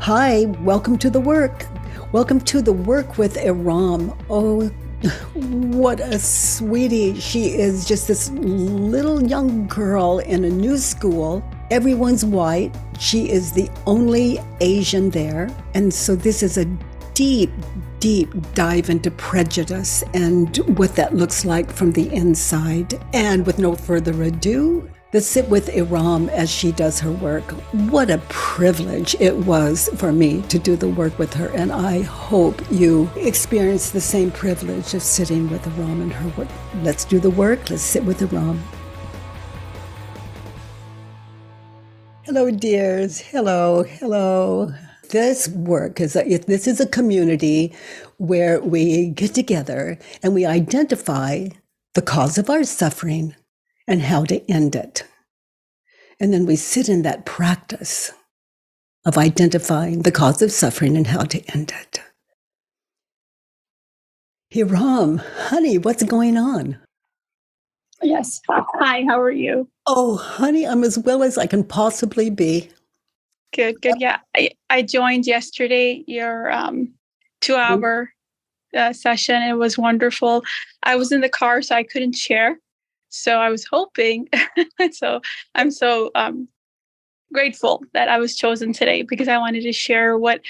Hi, welcome to the work. Welcome to the work with Iram. Oh, what a sweetie. She is just this little young girl in a new school. Everyone's white. She is the only Asian there. And so this is a deep, deep dive into prejudice and what that looks like from the inside. And with no further ado, let's sit with Iram as she does her work. What a privilege it was for me to do the work with her, and I hope you experience the same privilege of sitting with Iram and her work. Let's do the work. Let's sit with Iram. Hello, dears. Hello, hello. This work is this is a community where we get together and we identify the cause of our suffering and how to end it. And then we sit in that practice of identifying the cause of suffering and how to end it. Hiram, honey, what's going on? Yes. Hi, how are you? Oh, honey, I'm as well as I can possibly be. Good, good. Yeah, I joined yesterday your 2 hour session. It was wonderful. I was in the car, so I couldn't share. So I was hoping. So I'm so grateful that I was chosen today because I wanted to share what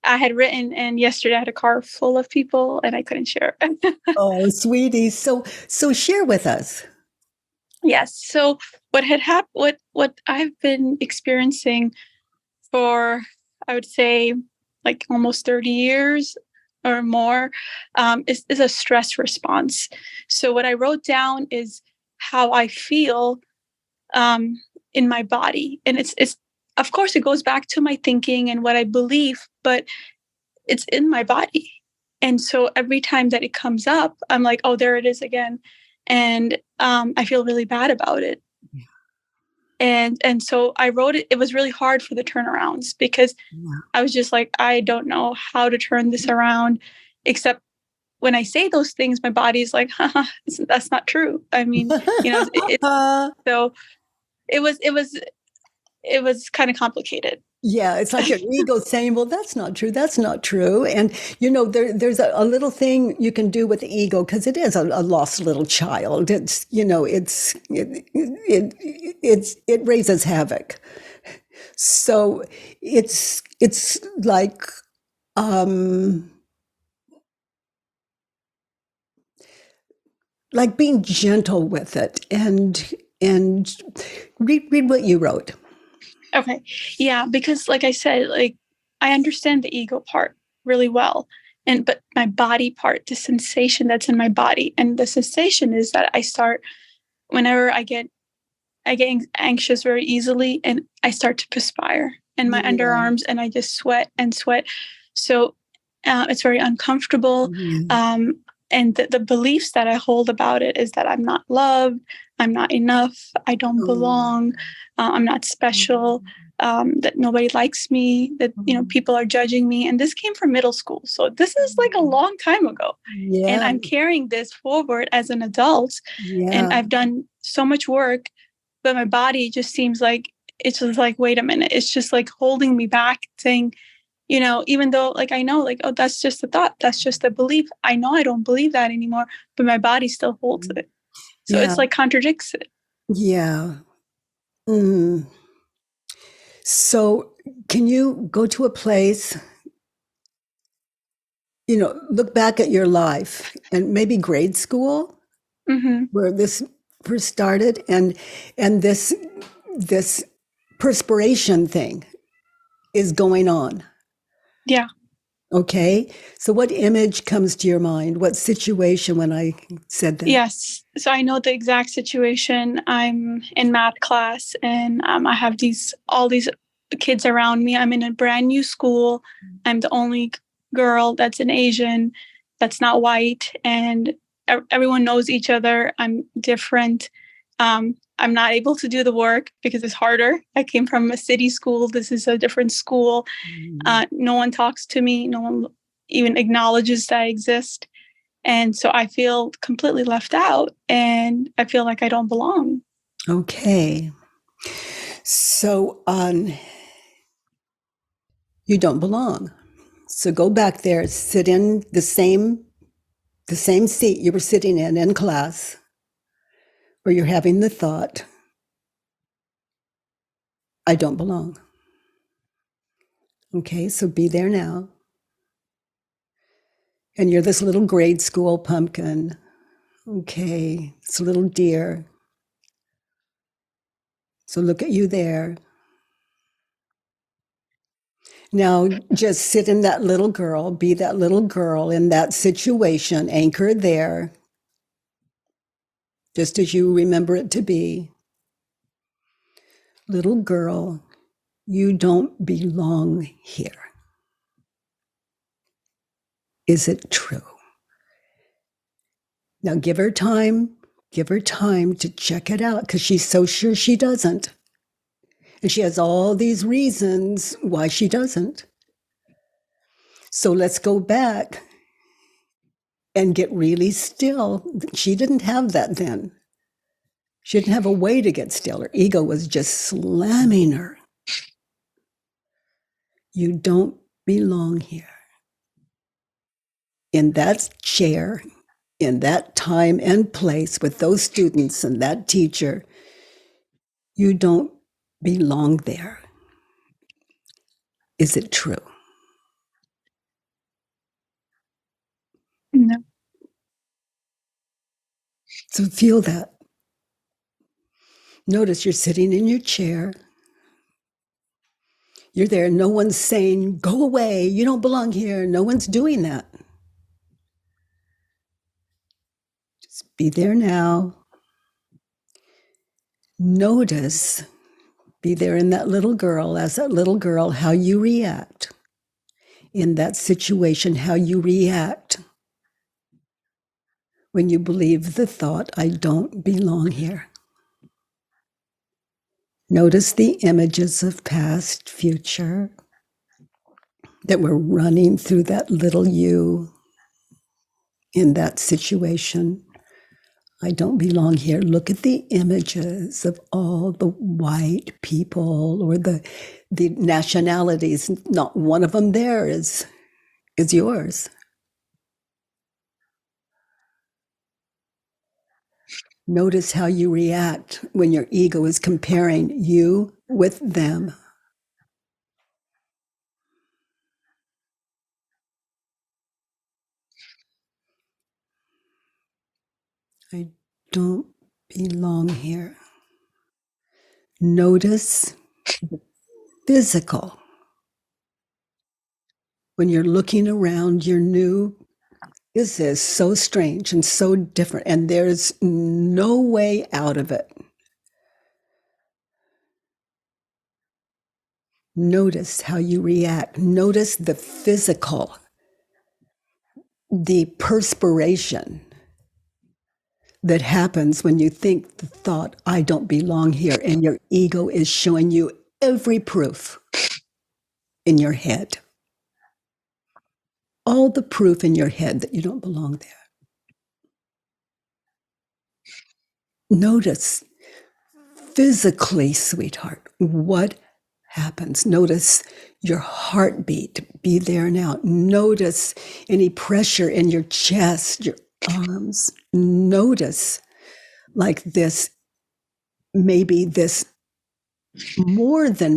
I had written. And yesterday I had a car full of people and I couldn't share. Oh, sweetie. So share with us. Yes. So what had happened? What I've been experiencing for, I would say, like almost 30 years or more, is a stress response. So what I wrote down is how I feel in my body, and it's of course it goes back to my thinking and what I believe, but it's in my body. And so every time that it comes up, I'm like, oh, there it is again, and I feel really bad about it. And so I wrote it. It was really hard for the turnarounds because Yeah. I was just like, I don't know how to turn this around, except when I say those things, my body's like, haha, that's not true. I mean, so it was kind of complicated. Yeah, it's like your ego saying, well, that's not true. That's not true. And, there's a little thing you can do with the ego because it is a lost little child. It raises havoc. So it's um, like being gentle with it and read what you wrote. Okay. Yeah, because like I said, like I understand the ego part really well. But my body part, the sensation that's in my body. And the sensation is that I start whenever I get anxious very easily and I start to perspire in my Yeah. underarms and I just sweat and sweat. So it's very uncomfortable. Yeah. And the beliefs that I hold about it is that I'm not loved, I'm not enough, I don't Oh. belong, I'm not special, that nobody likes me, that people are judging me. And this came from middle school, so this is like a long time ago. And Yeah. I'm carrying this forward as an adult, and Yeah. I've done so much work, but my body just seems like it's just like, wait a minute, it's just like holding me back, saying, even though like I know, like, oh, that's just a thought, that's just a belief. I know I don't believe that anymore, but my body still holds it. So Yeah. it's like contradicts it. Yeah. Mm. So, can you go to a place, look back at your life and maybe grade school Hmm. where this first started and this perspiration thing is going on. Yeah. Okay? So what image comes to your mind? What situation when I said that? Yes. So I know the exact situation. I'm in math class and I have all these kids around me. I'm in a brand new school. I'm the only girl that's an Asian, that's not white, and everyone knows each other. I'm different. I'm not able to do the work because it's harder. I came from a city school. This is a different school. Mm. No one talks to me. No one even acknowledges that I exist. And so I feel completely left out and I feel like I don't belong. Okay. So You don't belong. So go back there, sit in the same seat you were sitting in class, where you're having the thought, I don't belong. Okay, so be there now. And you're this little grade school pumpkin. Okay, it's a little deer. So look at you there. Now just sit in that little girl, be that little girl in that situation, anchored there, just as you remember it to be. Little girl, you don't belong here. Is it true? Now give her time to check it out, because she's so sure she doesn't. And she has all these reasons why she doesn't. So let's go back and get really still. She didn't have that then. She didn't have a way to get still. Her ego was just slamming her. You don't belong here. In that chair, in that time and place with those students and that teacher, you don't belong there. Is it true? No. So feel that. Notice you're sitting in your chair. You're there. No one's saying, go away. You don't belong here. No one's doing that. Just be there now. Notice, be there in that little girl, as that little girl, how you react in that situation, how you react when you believe the thought, I don't belong here. Notice the images of past, future that were running through that little you in that situation. I don't belong here. Look at the images of all the white people or the nationalities. Not one of them there is yours. Notice how you react when your ego is comparing you with them. I don't belong here. Notice the physical. When you're looking around your new, this is so strange and so different, and there's no way out of it. Notice how you react. Notice the physical, the perspiration that happens when you think the thought, I don't belong here, and your ego is showing you every proof in your head. All the proof in your head that you don't belong there. Notice physically, sweetheart, what happens. Notice your heartbeat. Be there now. Notice any pressure in your chest, your arms. Notice like this, maybe this more than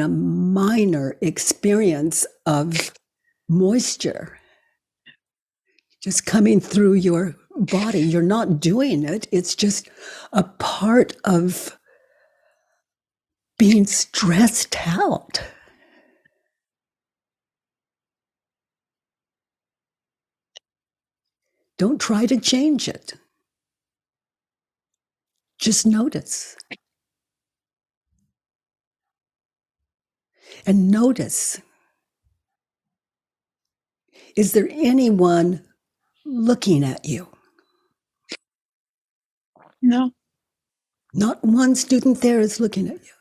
a minor experience of moisture just coming through your body. You're not doing it. It's just a part of being stressed out. Don't try to change it. Just notice. And notice, is there anyone looking at you? No. Not one student there is looking at you.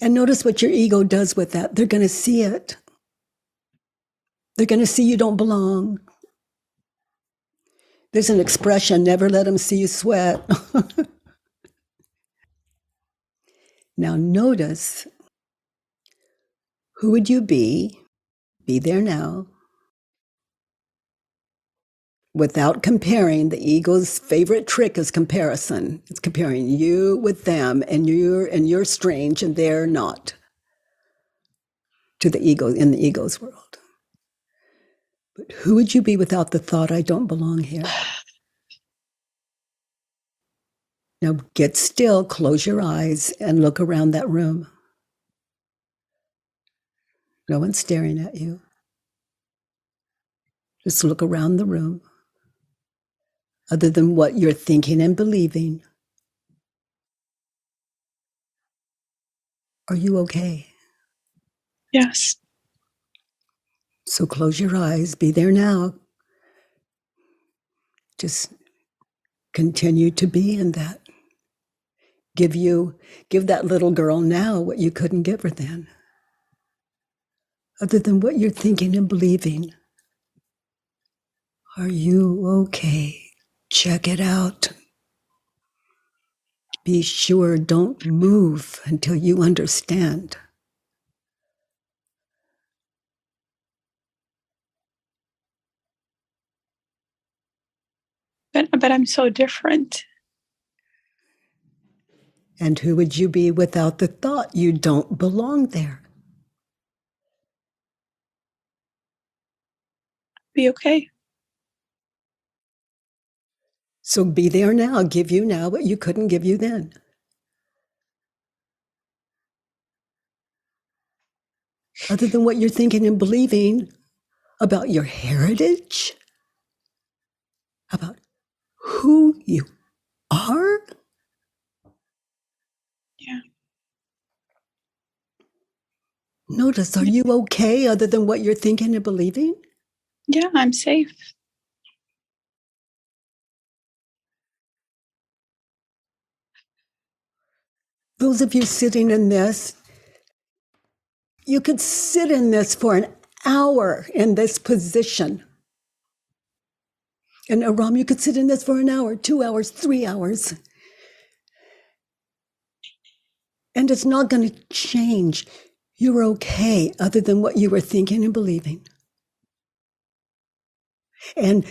And notice what your ego does with that. They're going to see it. They're going to see you don't belong. There's an expression, never let them see you sweat. Now notice, who would you be? Be there now. Without comparing, the ego's favorite trick is comparison. It's comparing you with them, and you're strange and they're not, to the ego, in the ego's world. But who would you be without the thought, I don't belong here? Now get still, close your eyes, and look around that room. No one's staring at you. Just look around the room. Other than what you're thinking and believing, are you okay? Yes. So close your eyes, be there now. Just continue to be in that. Give that little girl now what you couldn't give her then. Other than what you're thinking and believing. Are you okay? Check it out. Be sure, don't move until you understand. But I'm so different. And who would you be without the thought you don't belong there? Be okay. So be there now, give you now what you couldn't give you then. Other than what you're thinking and believing about your heritage, about who you are. Yeah. Notice, are you okay other than what you're thinking and believing? Yeah, I'm safe. Those of you sitting in this, you could sit in this for an hour in this position. And Aram, you could sit in this for an hour, 2 hours, 3 hours. And it's not going to change. You're okay other than what you were thinking and believing. And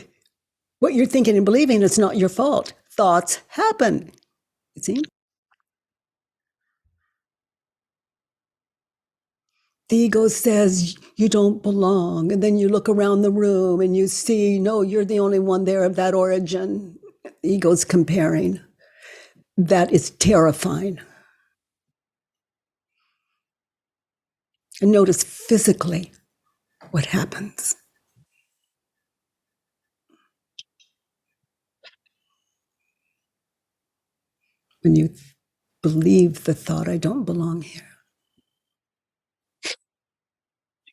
what you're thinking and believing is not your fault. Thoughts happen. You see? The ego says you don't belong. And then you look around the room and you see, no, you're the only one there of that origin. The ego's comparing. That is terrifying. And notice physically what happens. When you believe the thought, I don't belong here.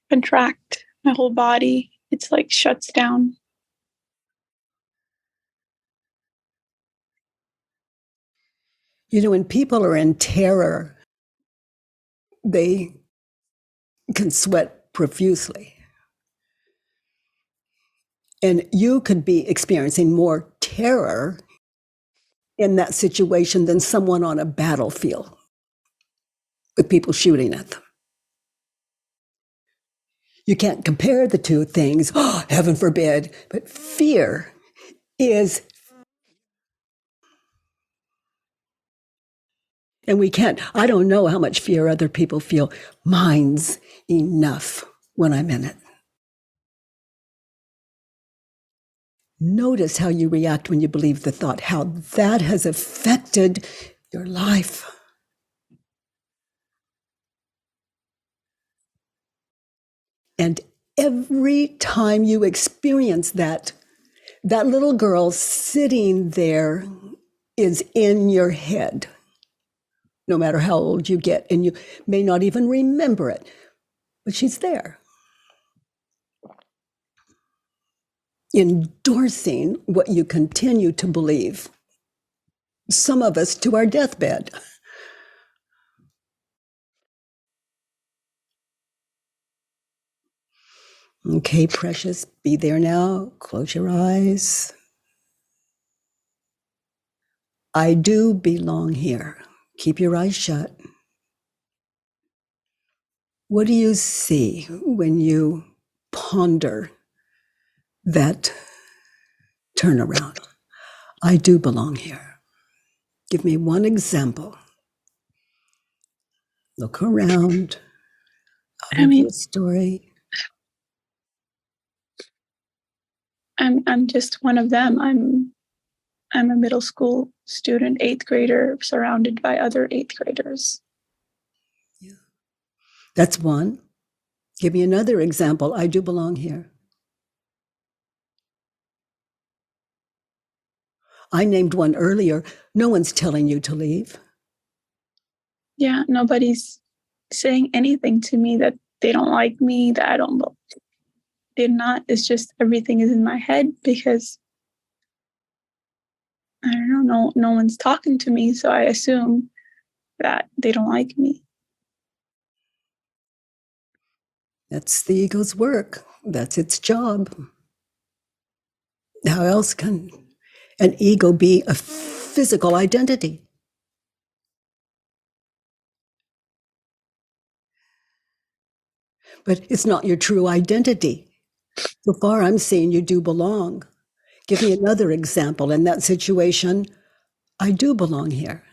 Contract my whole body. It's like shuts down. You know, when people are in terror, they can sweat profusely. And you could be experiencing more terror in that situation than someone on a battlefield with people shooting at them. You can't compare the two things, oh, heaven forbid, but fear is, and we can't, I don't know how much fear other people feel. Mine's enough when I'm in it. Notice how you react when you believe the thought, how that has affected your life. And every time you experience that, that little girl sitting there is in your head, no matter how old you get, and you may not even remember it, but she's there, endorsing what you continue to believe. Some of us to our deathbed. Okay, precious, be there now. Close your eyes. I do belong here. Keep your eyes shut. What do you see when you ponder that turnaround? I do belong here. Give me one example. Look around, out I of mean, your story. I'm just one of them. I'm a middle school student, eighth grader, surrounded by other eighth graders. Yeah. That's one. Give me another example. I do belong here. I named one earlier. No one's telling you to leave. Yeah, nobody's saying anything to me that they don't like me, that I don't. They're not. It's just everything is in my head because I don't know. No one's talking to me, so I assume that they don't like me. That's the ego's work. That's its job. How else can an ego be a physical identity? But it's not your true identity. So far, I'm saying you do belong. Give me another example in that situation. I do belong here.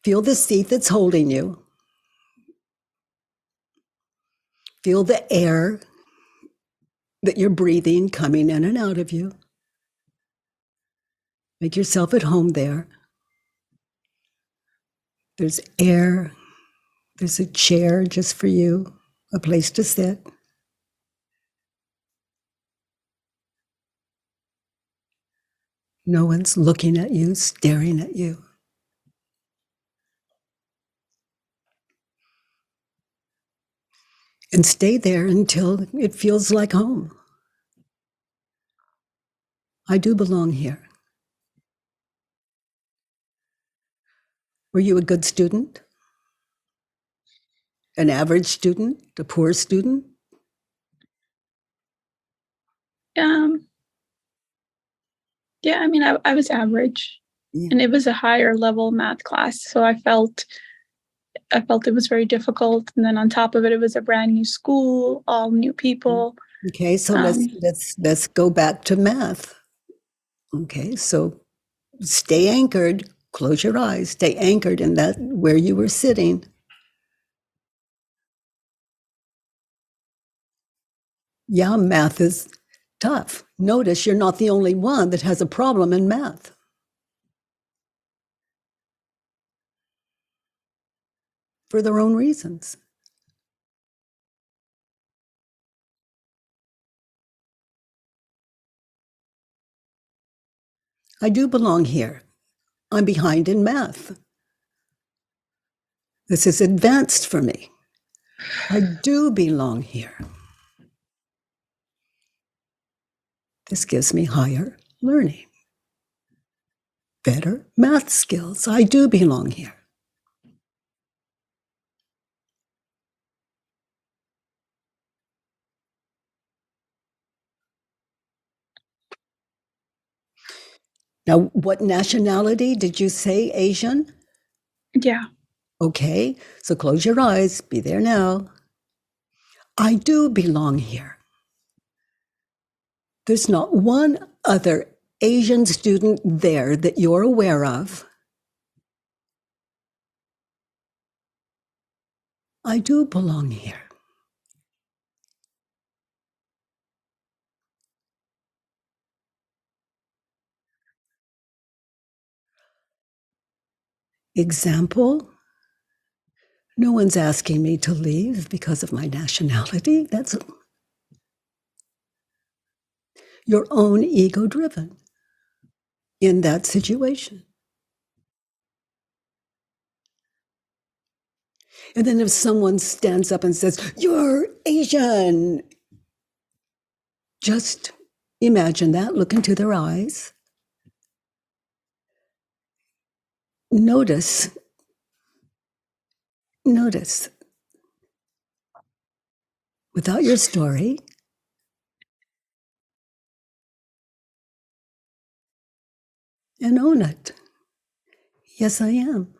Feel the seat that's holding you. Feel the air that you're breathing coming in and out of you. Make yourself at home there. There's air. There's a chair just for you, a place to sit. No one's looking at you, staring at you. And stay there until it feels like home. I do belong here. Were you a good student? An average student? A poor student? Um, yeah, I mean, I was average, Yeah. and it was a higher level math class, so I felt it was very difficult. And then on top of it, it was a brand new school, all new people. Okay, so Um, let's go back to math. Okay, so stay anchored, close your eyes, stay anchored in that where you were sitting. Yeah, math is tough. Notice you're not the only one that has a problem in math. For their own reasons. I do belong here. I'm behind in math. This is advanced for me. I do belong here. This gives me higher learning, better math skills. I do belong here. Now, what nationality did you say? Asian? yeah, Okay, so close your eyes, be there now. I do belong here. There's not one other Asian student there that you're aware of. I do belong here. Example, no one's asking me to leave because of my nationality. That's your own ego driven in that situation. And then if someone stands up and says, "You're Asian," just imagine that, look into their eyes. Notice, notice, without your story, and own it. Yes, I am.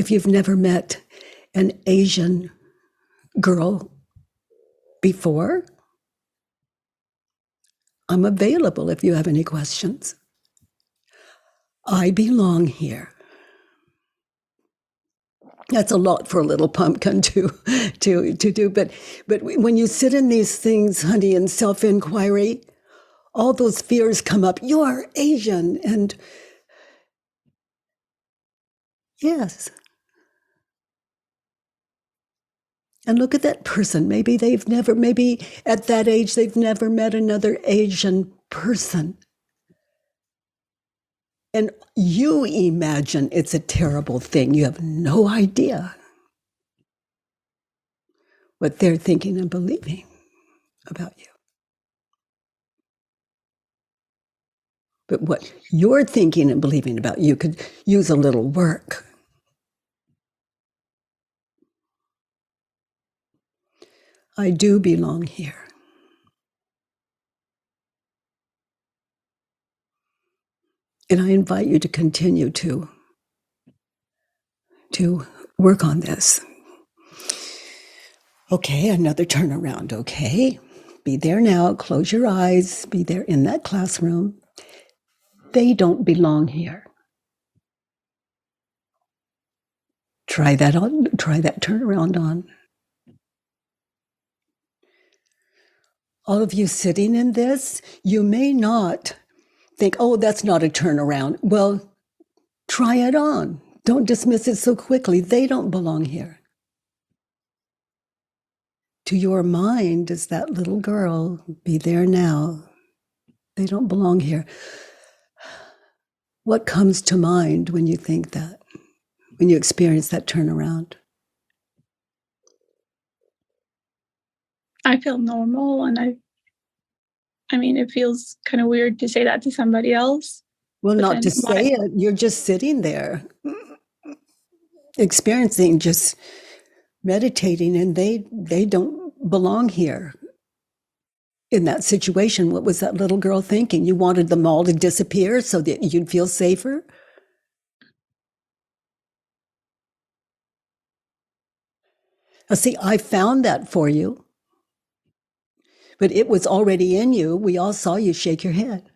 if you've never met an Asian girl before, I'm available if you have any questions. I belong here. That's a lot for a little pumpkin to do. But when you sit in these things, honey, in self-inquiry, all those fears come up. You are Asian, and yes. And look at that person. Maybe at that age, they've never met another Asian person. And you imagine it's a terrible thing. You have no idea what they're thinking and believing about you. But what you're thinking and believing about you could use a little work. I do belong here. And I invite you to continue to work on this. Okay, another turnaround. Okay, be there now. Close your eyes. Be there in that classroom. They don't belong here. Try that on. Try that turnaround on. All of you sitting in this, you may not think, oh, that's not a turnaround. Well, try it on. Don't dismiss it so quickly. They don't belong here. To your mind is that little girl, be there now. They don't belong here. What comes to mind when you think that, when you experience that turnaround? I feel normal, and I mean, it feels kind of weird to say that to somebody else. Well, But not then to say it. You're just sitting there, experiencing, just meditating, and they don't belong here. In that situation, what was that little girl thinking? You wanted them all to disappear so that you'd feel safer? Now, see, I found that for you, but it was already in you. We all saw you shake your head.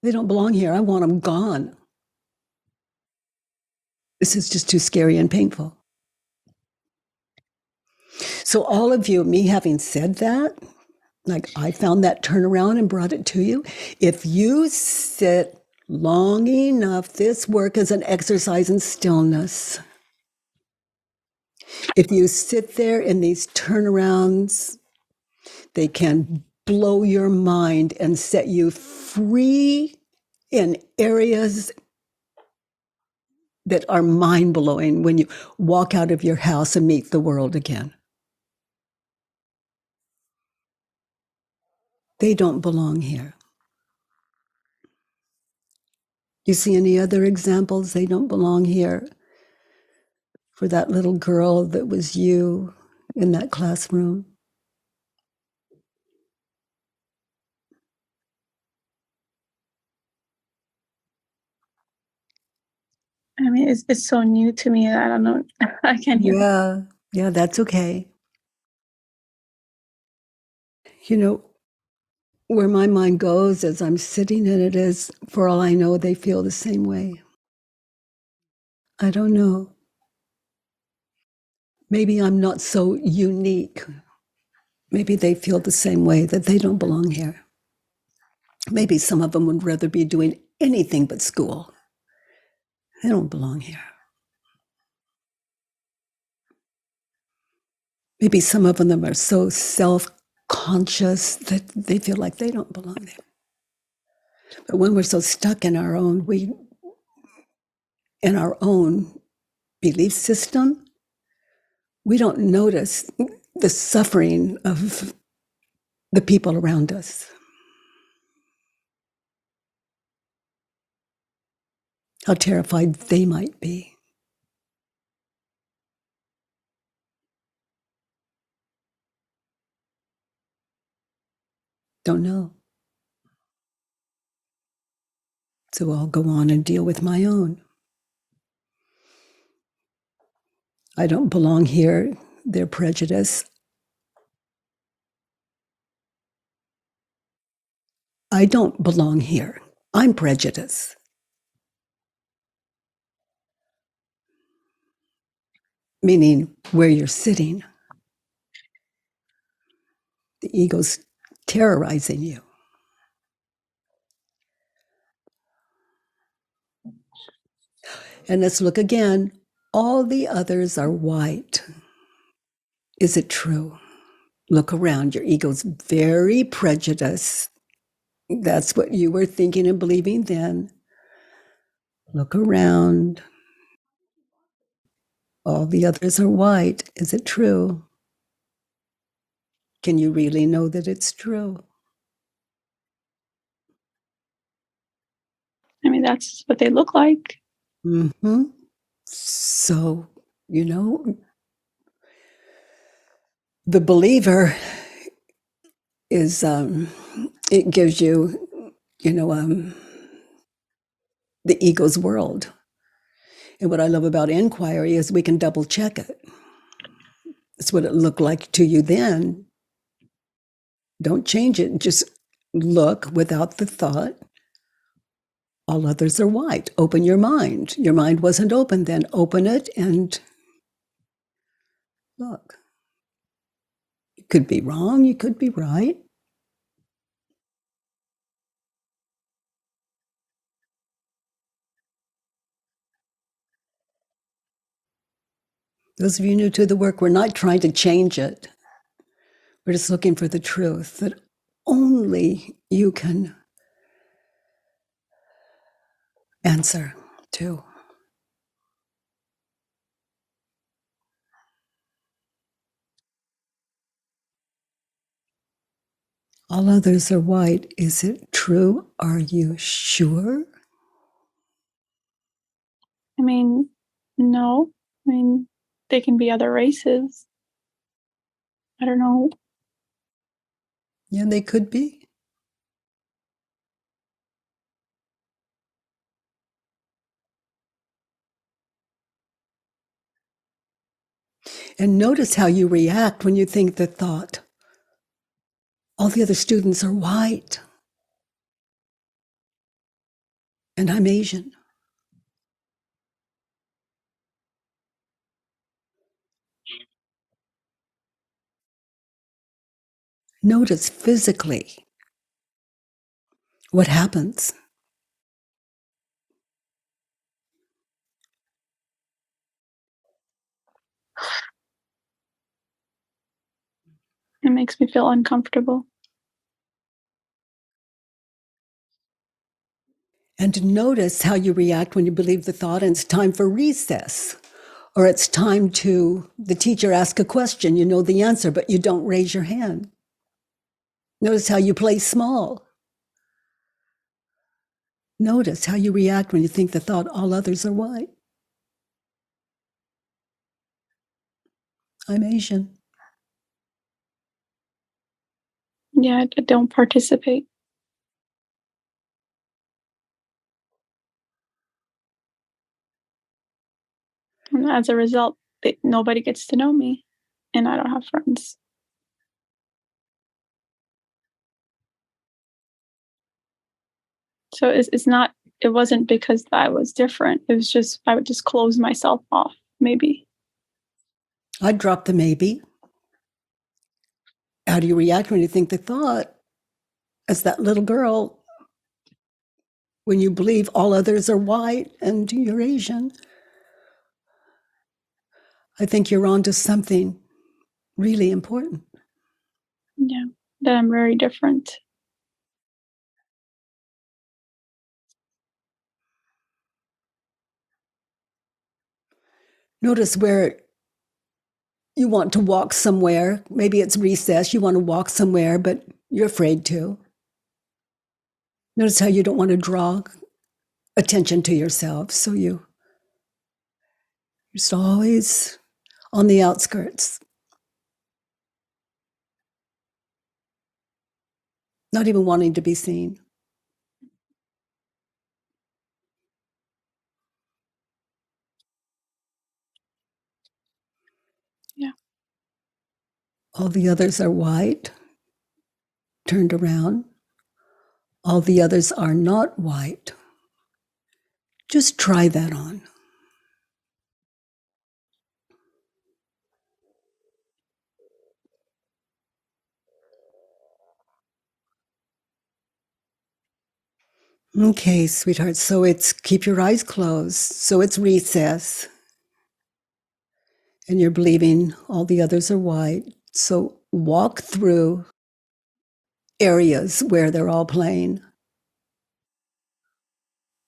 They don't belong here. I want them gone. This is just too scary and painful. So, all of you, me having said that, like I found that turnaround and brought it to you. If you sit long enough, this work is an exercise in stillness. If you sit there in these turnarounds, they can blow your mind and set you free in areas that are mind-blowing when you walk out of your house and meet the world again. They don't belong here. You see any other examples? They don't belong here. For that little girl that was you in that classroom. I mean, it's so new to me that I don't know. I can't hear. Yeah, that's okay. You know, where my mind goes as I'm sitting in it is, for all I know, they feel the same way. I don't know. Maybe I'm not so unique. Maybe they feel the same way, that they don't belong here. Maybe some of them would rather be doing anything but school. They don't belong here. Maybe some of them are so self-conscious that they feel like they don't belong there. But when we're so stuck in our own belief system, we don't notice the suffering of the people around us. How terrified they might be. Don't know. So I'll go on and deal with my own. I don't belong here. They're prejudice. I don't belong here. I'm prejudice. Meaning where you're sitting. The ego's terrorizing you. And let's look again. All the others are white. Is it true? Look around. Your ego's very prejudiced. That's what you were thinking and believing then. Look around. All the others are white. Is it true? Can you really know that it's true? I mean, that's what they look like. Mm-hmm. So, the believer is, it gives you, the ego's world. And what I love about inquiry is we can double check it. It's what it looked like to you then. Don't change it. Just look without the thought. All others are white. Open your mind. Your mind wasn't open then. Open it and look. You could be wrong. You could be right. Those of you new to the work, we're not trying to change it. We're just looking for the truth that only you can answer to. All others are white. Is it true? Are you sure? I mean, no. I mean, they can be other races. I don't know. Yeah, they could be. And notice how you react when you think the thought, all the other students are white and I'm Asian. Notice physically what happens. It makes me feel uncomfortable. And notice how you react when you believe the thought and it's time for recess. Or it's time to, the teacher asks a question, you know the answer, but you don't raise your hand. Notice how you play small. Notice how you react when you think the thought, all others are white. I'm Asian. Yeah, I don't participate. And as a result, nobody gets to know me, and I don't have friends. So it's not. It wasn't because I was different. It was just I would just close myself off. Maybe. I'd drop the maybe. How do you react when you think the thought, as that little girl, when you believe all others are white and you're Asian? I think you're onto something really important. Yeah, that I'm very different. Notice where you want to walk somewhere. Maybe it's recess. You want to walk somewhere, but you're afraid to. Notice how you don't want to draw attention to yourself. So you're just always on the outskirts, not even wanting to be seen. All the others are white, turned around. All the others are not white. Just try that on. Okay, sweetheart. So it's keep your eyes closed. So it's recess. And you're believing all the others are white. So walk through areas where they're all playing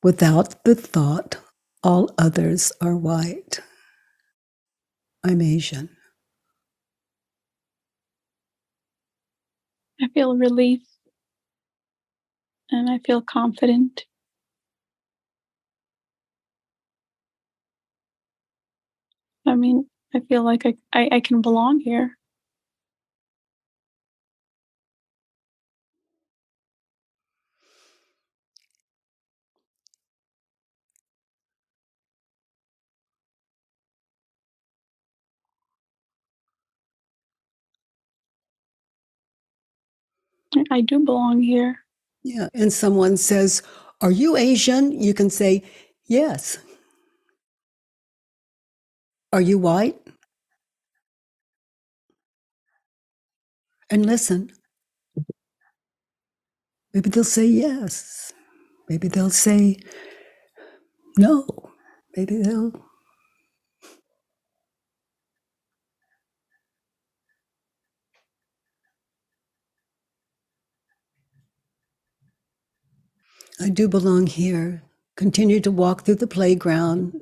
without the thought, all others are white. I'm Asian. I feel relief and I feel confident. I mean, I feel like I can belong here. I do belong here. Yeah. And someone says, are you Asian? You can say, yes. Are you white? And listen. Maybe they'll say yes. Maybe they'll say no. Maybe they'll. I do belong here. Continue to walk through the playground.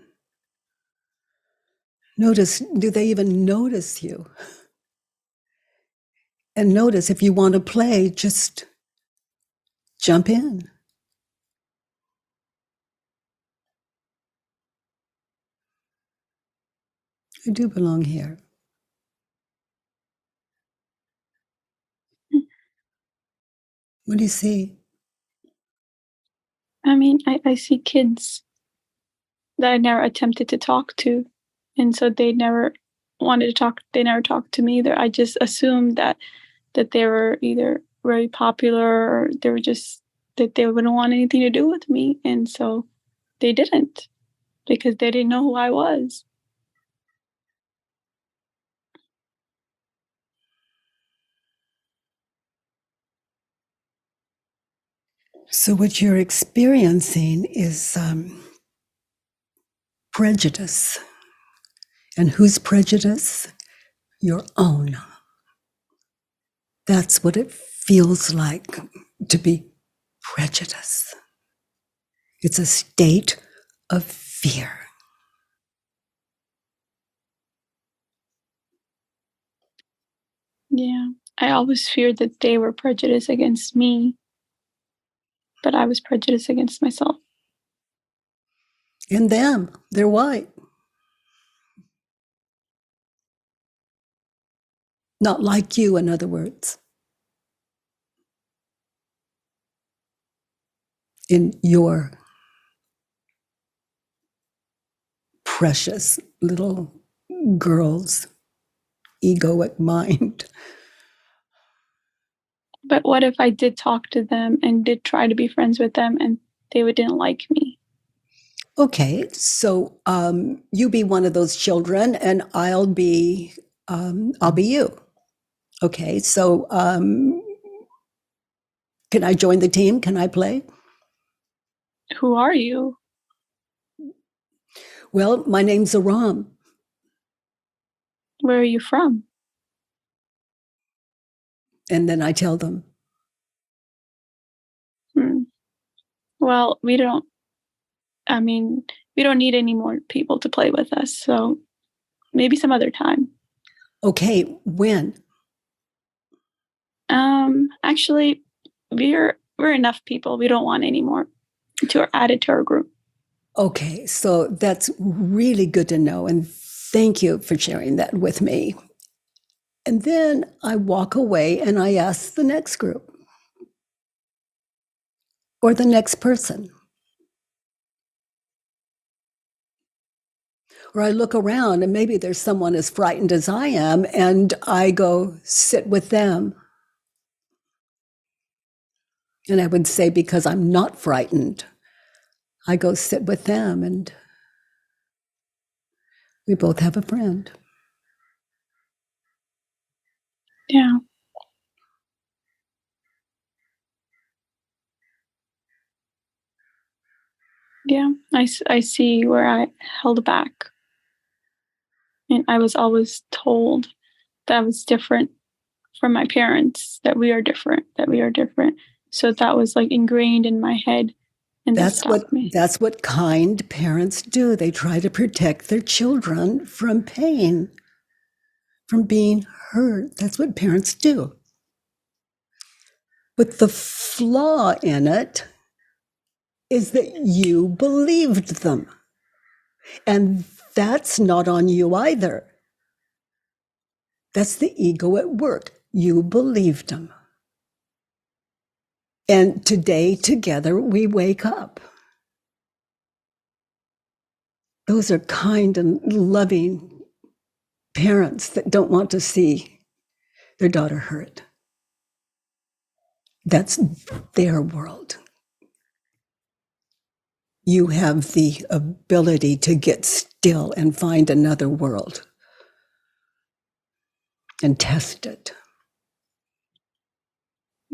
Notice, do they even notice you? And notice if you want to play, just jump in. I do belong here. What do you see? I mean, I see kids that I never attempted to talk to, and so they never wanted to talk. They never talked to me either. I just assumed that they were either very popular or they were just that they wouldn't want anything to do with me, and so they didn't because they didn't know who I was. So, what you're experiencing is prejudice. And whose prejudice? Your own. That's what it feels like to be prejudiced. It's a state of fear. Yeah, I always feared that they were prejudiced against me, but I was prejudiced against myself. And them, they're white. Not like you, in other words. In your precious little girl's egoic mind. But what if I did talk to them and did try to be friends with them and didn't like me? Okay, so you be one of those children, and I'll be you. Okay, so can I join the team? Can I play? Who are you? Well, my name's Aram. Where are you from? And then I tell them, Hmm. Well, we don't. I mean, we don't need any more people to play with us. So maybe some other time. okay, when? Actually, we're enough people. We don't want any more to add it to our group. Okay, so that's really good to know. And thank you for sharing that with me. And then I walk away and I ask the next group or the next person, Or I look around and maybe there's someone as frightened as I am, and I go sit with them. And I would say, because I'm not frightened, I go sit with them, and we both have a friend. Yeah. Yeah. I see where I held back. And I was always told that I was different from my parents, that we are different, that we are different. So that was like ingrained in my head, and that stopped me. That's what kind parents do. They try to protect their children from pain, from being hurt. That's what parents do. But the flaw in it is that you believed them. And that's not on you either. That's the ego at work. You believed them. And today, together, we wake up. Those are kind and loving parents that don't want to see their daughter hurt. That's their world. You have the ability to get still and find another world and test it.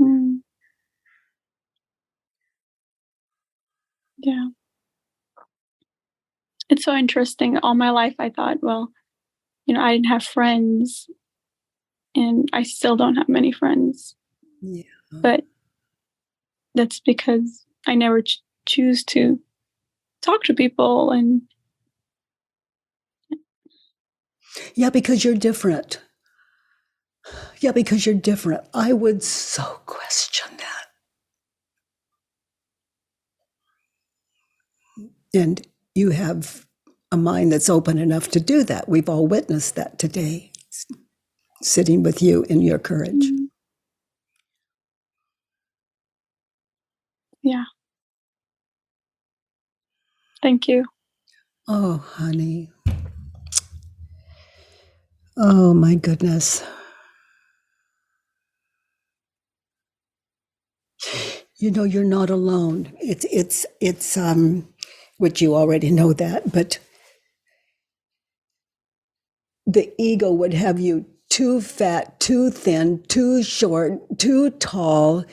Mm. Yeah. It's so interesting. All my life, I thought, well, I didn't have friends, and I still don't have many friends. Yeah. But that's because I never choose to talk to people. And Yeah, because you're different. Yeah, because you're different. I would so question that. And you have a mind that's open enough to do that. We've all witnessed that today, sitting with you in your courage. yeah. Thank you. Oh, honey. Oh, my goodness. You're not alone. It's which you already know that, but the ego would have you too fat, too thin, too short, too tall,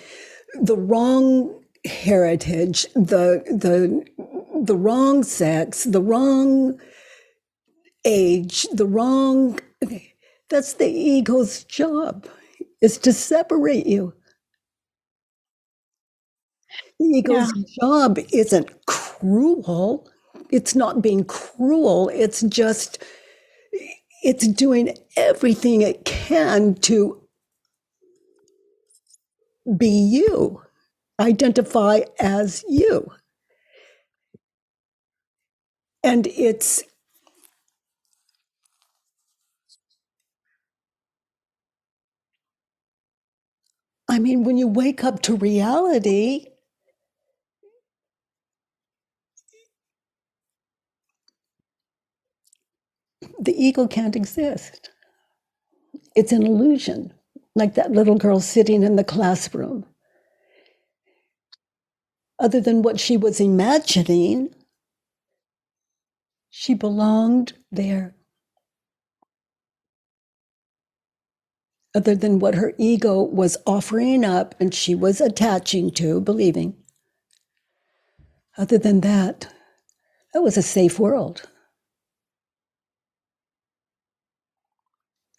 the wrong heritage, the wrong sex, the wrong age, the wrong. That's the ego's job, is to separate you. The ego's job isn't cruel. It's not being cruel. It's just, it's doing everything it can to be you, identify as you. And when you wake up to reality, the ego can't exist. It's an illusion, like that little girl sitting in the classroom. Other than what she was imagining, she belonged there. Other than what her ego was offering up and she was attaching to, believing. Other than that, that was a safe world.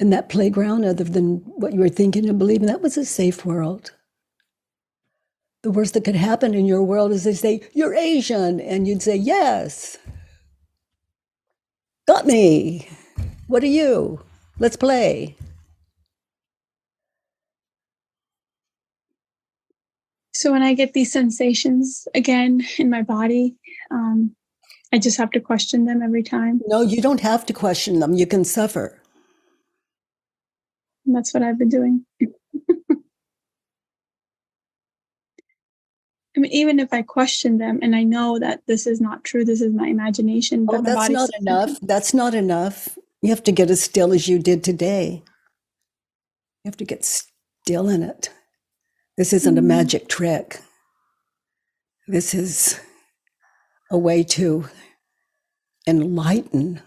And that playground, other than what you were thinking and believing, that was a safe world. The worst that could happen in your world is they say, "You're Asian," and you'd say, "Yes. Got me. What are you? Let's play." So when I get these sensations again in my body, I just have to question them every time. No, you don't have to question them. You can suffer. And that's what I've been doing. I mean, even if I question them and I know that this is not true, this is my imagination, Oh, but my that's body not still enough. That's not enough. You have to get as still as you did today. You have to get still in it. This isn't a mm, magic trick. This is a way to enlighten.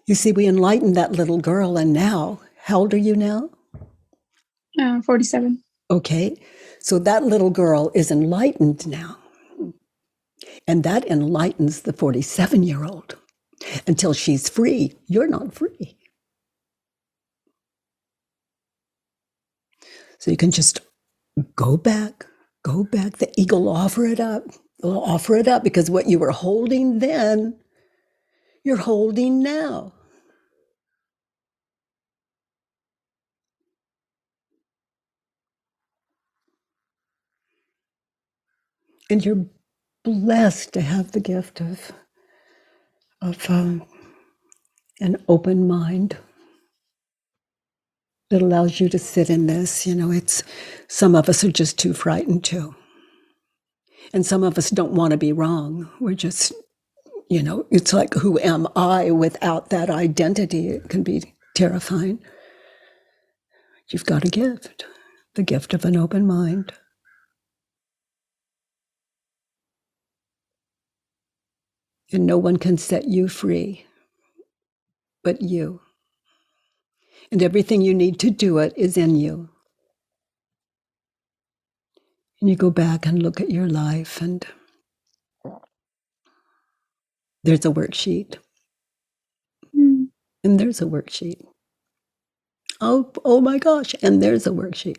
You see, we enlightened that little girl, and now, how old are you now? 47. Okay, so that little girl is enlightened now, and that enlightens the 47-year-old. Until she's free, you're not free. So you can just go back, go back. The eagle will offer it up. It'll offer it up because what you were holding then, you're holding now. And you're blessed to have the gift of an open mind that allows you to sit in this. You know, it's some of us are just too frightened to. And some of us don't want to be wrong. We're just, you know, it's like, who am I without that identity? It can be terrifying. You've got a gift, the gift of an open mind. And no one can set you free but you. And everything you need to do it is in you. And you go back and look at your life, and there's a worksheet. Mm. And there's a worksheet. Oh my gosh, and there's a worksheet.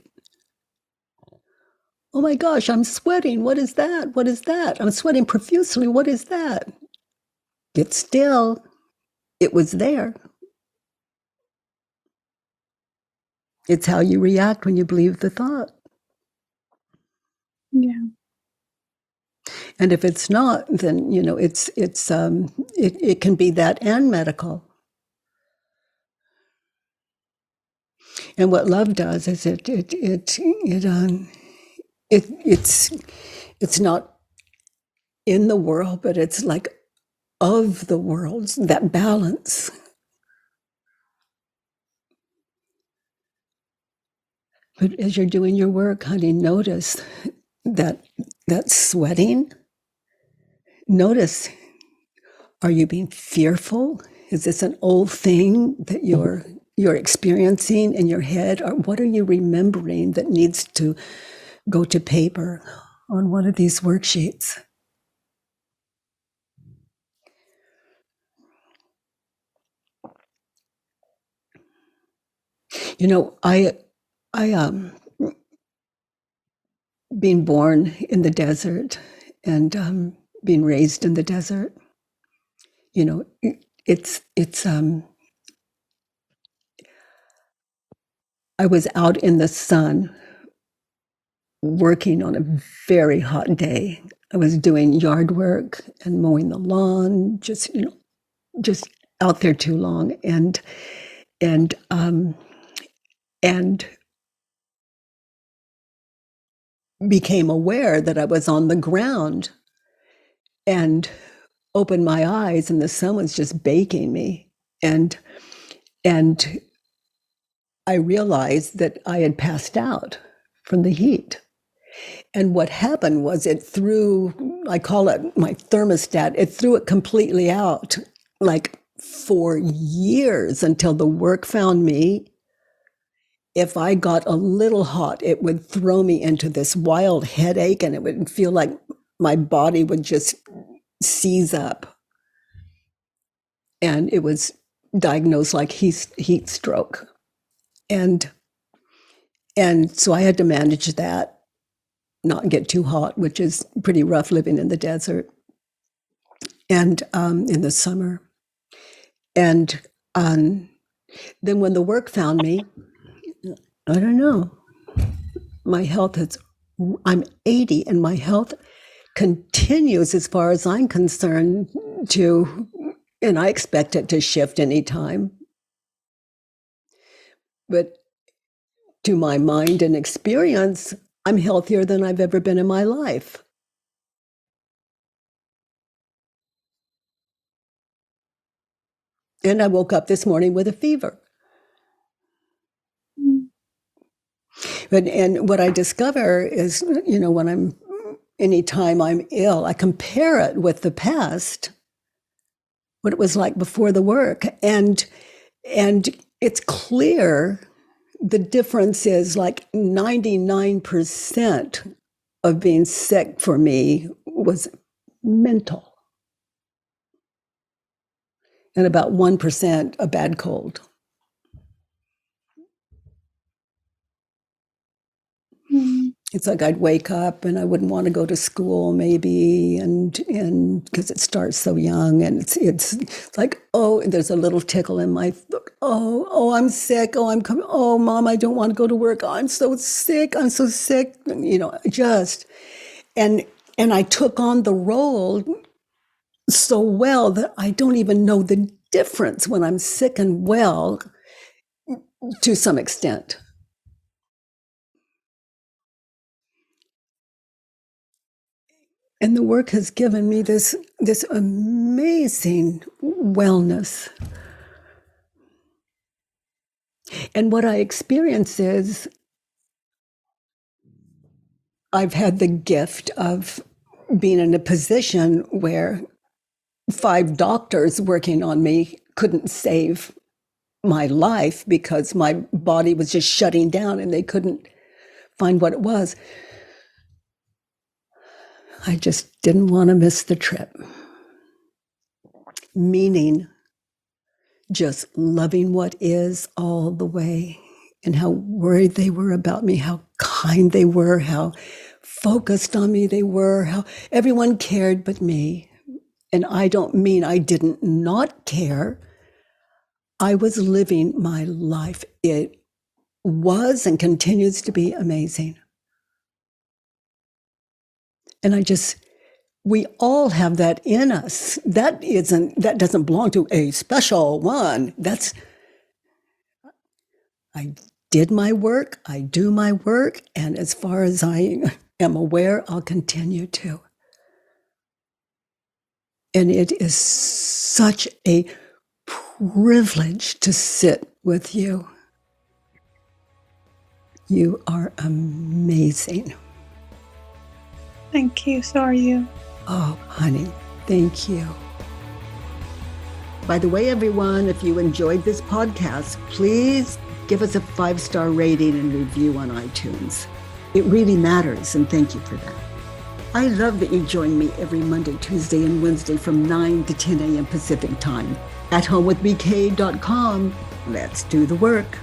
Oh my gosh, I'm sweating. What is that? What is that? I'm sweating profusely. What is that? Get still. It was there. It's how you react when you believe the thought. Yeah. And if it's not, then you know it can be that and medical. And what love does is it's not in the world, but it's like of the worlds, that balance. But as you're doing your work, honey, notice that sweating. Notice, are you being fearful? Is this an old thing that you're experiencing in your head? Or what are you remembering that needs to go to paper on one of these worksheets? You know, I being born in the desert and being raised in the desert, you know, it's I was out in the sun working on a very hot day. I was doing yard work and mowing the lawn, just out there too long, and and became aware that I was on the ground and opened my eyes, and the sun was just baking me, and and I realized that I had passed out from the heat. And what happened was it threw, I call it my thermostat, it threw it completely out, like for years until the work found me. If I got a little hot, it would throw me into this wild headache, and it would feel like my body would just seize up. And it was diagnosed like heat stroke. And so I had to manage that, not get too hot, which is pretty rough living in the desert and in the summer. And then when the work found me, I don't know, my health is, I'm 80 and my health continues, as far as I'm concerned, to, and I expect it to shift anytime. But to my mind and experience, I'm healthier than I've ever been in my life. And I woke up this morning with a fever. And what I discover is, when anytime I'm ill, I compare it with the past, what it was like before the work. And it's clear the difference is like 99% of being sick for me was mental. And about 1% a bad cold. It's like I'd wake up and I wouldn't want to go to school maybe, and because it starts so young, and it's like, oh, there's a little tickle in my throat. Oh, I'm sick. Oh, I'm coming. Oh, Mom, I don't want to go to work. Oh, I'm so sick. I'm so sick. And I took on the role so well that I don't even know the difference when I'm sick and well, to some extent. And the work has given me this amazing wellness. And what I experience is I've had the gift of being in a position where 5 doctors working on me couldn't save my life because my body was just shutting down and they couldn't find what it was. I just didn't want to miss the trip. Meaning just loving what is all the way, and how worried they were about me, how kind they were, how focused on me they were, how everyone cared but me. And I don't mean I didn't not care. I was living my life. It was and continues to be amazing. And we all have that in us. That doesn't belong to a special one. I did my work, I do my work, and as far as I am aware, I'll continue to. And it is such a privilege to sit with you. You are amazing. Thank you. So are you. Oh, honey, thank you. By the way, everyone, if you enjoyed this podcast, please give us a 5-star rating and review on iTunes. It really matters, and thank you for that. I love that you join me every Monday, Tuesday, and Wednesday from 9 to 10 a.m. Pacific time. At homewithbk.com, let's do the work.